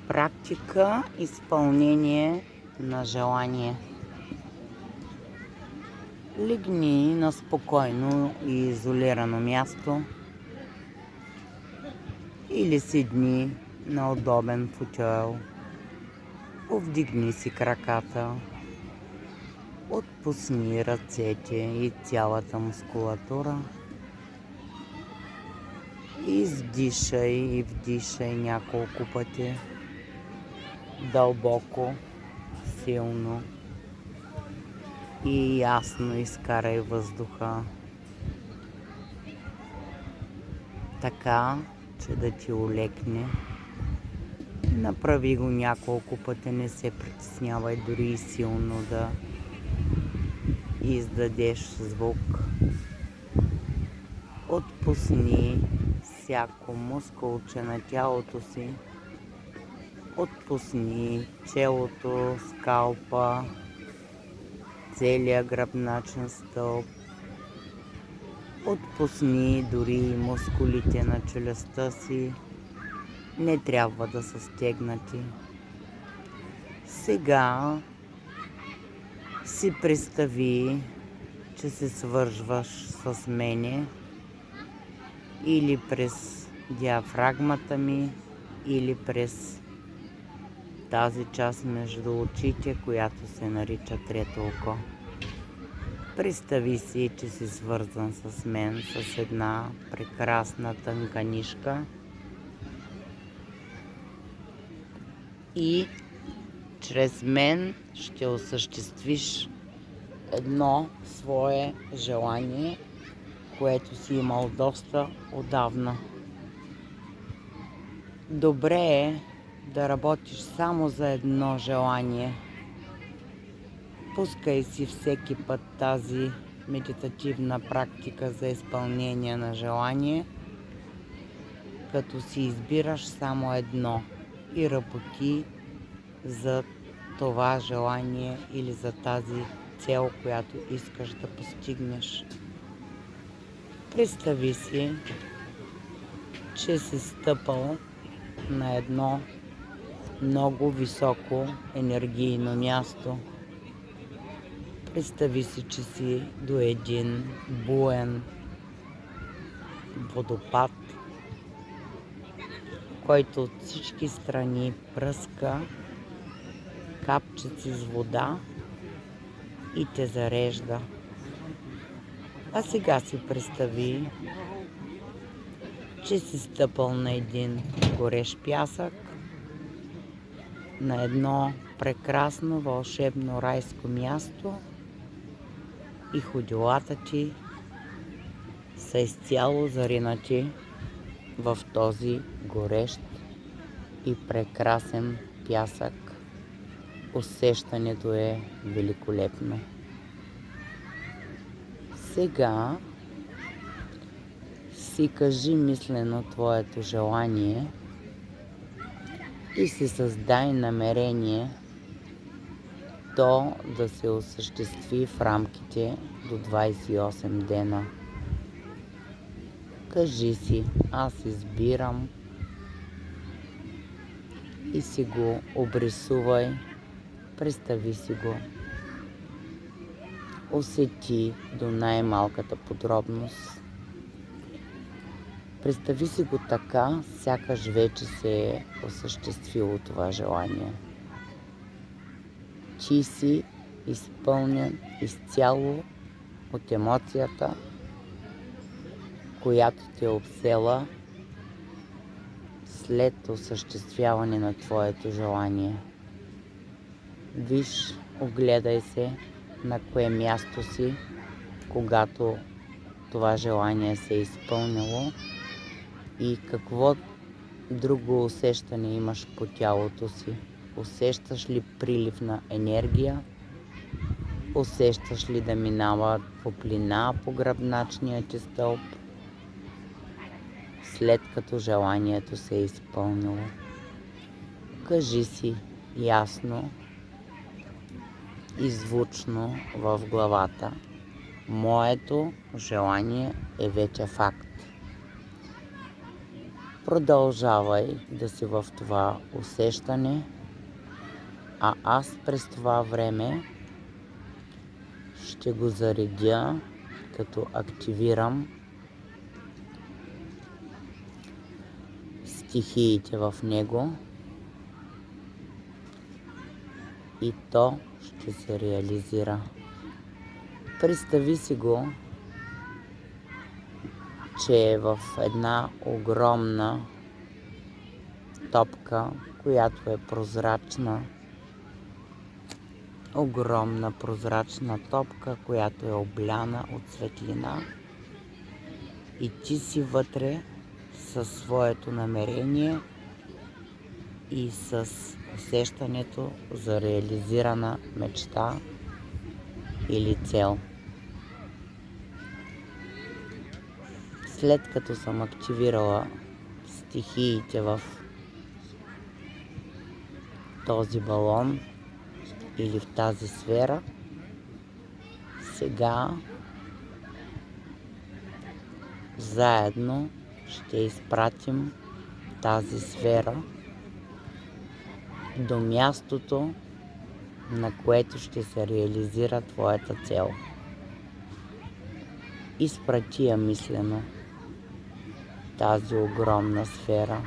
Практика изпълнение на желание. Легни на спокойно и изолирано място или седни на удобен футюел. Повдигни си краката, отпусни ръцете и цялата мускулатура. Издишай и вдишай няколко пъти. Дълбоко, силно и ясно изкарай въздуха, така че да ти олекне. Направи го няколко пъти, не се притеснявай дори и силно да издадеш звук. Отпусни всяко мускулче на тялото си. Отпусни челото, скалпа, целия гръбначен стълб. Отпусни дори и мускулите на челюстта си. Не трябва да са стегнати. Сега си представи, че се свържваш с мене или през диафрагмата ми, или през тази част между очите, която се нарича трето око. Представи си, че си свързан с мен, с една прекрасна тънка нишка и чрез мен ще осъществиш едно свое желание, което си имал доста отдавна. Добре е да работиш само за едно желание. Пускай си всеки път тази медитативна практика за изпълнение на желание, като си избираш само едно и работи за това желание или за тази цел, която искаш да постигнеш. Представи си, че си стъпал на едно много високо енергийно място. Представи си, че си до един буен водопад, който от всички страни пръска капчици с вода и те зарежда. А сега си представи, че си стъпал на един горещ пясък, на едно прекрасно вълшебно райско място и ходилата ти са изцяло заринати в този горещ и прекрасен пясък. Усещането е великолепно. Сега си кажи мислено твоето желание и си създай намерение то да се осъществи в рамките до 28 дена. Кажи си, аз избирам и си го обрисувай, представи си го. Усети до най-малката подробност. Представи си го така, сякаш вече се е осъществило това желание. Ти си изпълнен изцяло от емоцията, която те е обсела след осъществяване на твоето желание. Виж, огледай се на кое място си, когато това желание се е изпълнило и какво друго усещане имаш по тялото си. Усещаш ли прилив на енергия? Усещаш ли да минава топлина по гръбначния ти стълб, след като желанието се е изпълнило? Кажи си ясно и звучно в главата: моето желание е вече факт. Продължавай да си в това усещане, а аз през това време ще го заредя, като активирам стихиите в него и то ще се реализира. Представи си го, че е в една огромна топка, която е прозрачна. Огромна прозрачна топка, която е обляна от светлина. И ти си вътре със своето намерение и с усещането за реализирана мечта или цел. След като съм активирала стихиите в този балон или в тази сфера, сега заедно ще изпратим тази сфера до мястото, на което ще се реализира твоята цел. Изпрати я мислено тази огромна сфера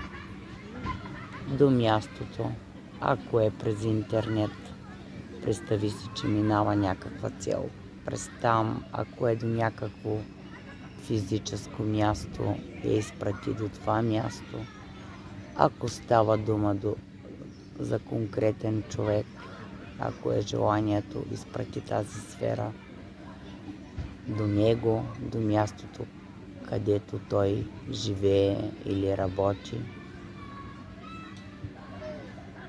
до мястото, ако е през интернет. Представи си, че минава някаква цел. През там, ако е до някакво физическо място, я изпрати до това място. Ако става дума за конкретен човек, ако е желанието, изпрати тази сфера до него, до мястото, където той живее или работи.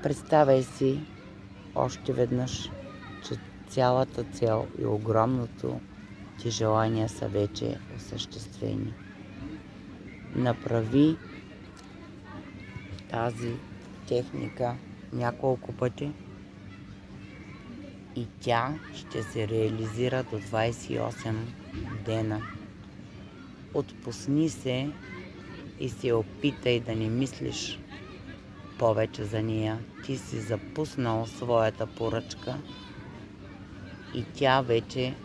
Представяй си още веднъж, че цялата цел и огромното ти желания са вече осъществени. Направи тази техника няколко пъти и тя ще се реализира до 28 дена. Отпусни се и се опитай да не мислиш повече за нея. Ти си запуснал своята поръчка и тя вече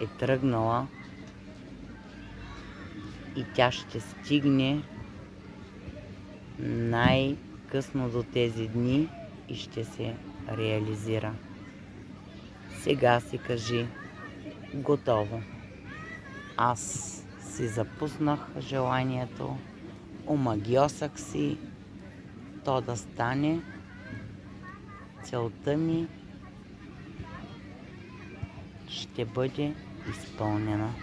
е тръгнала и тя ще стигне най-късно до тези дни и ще се реализира. Сега си кажи: готово. Аз си запуснах желанието, омагьосах си то да стане. Целта ми ще бъде изпълнена.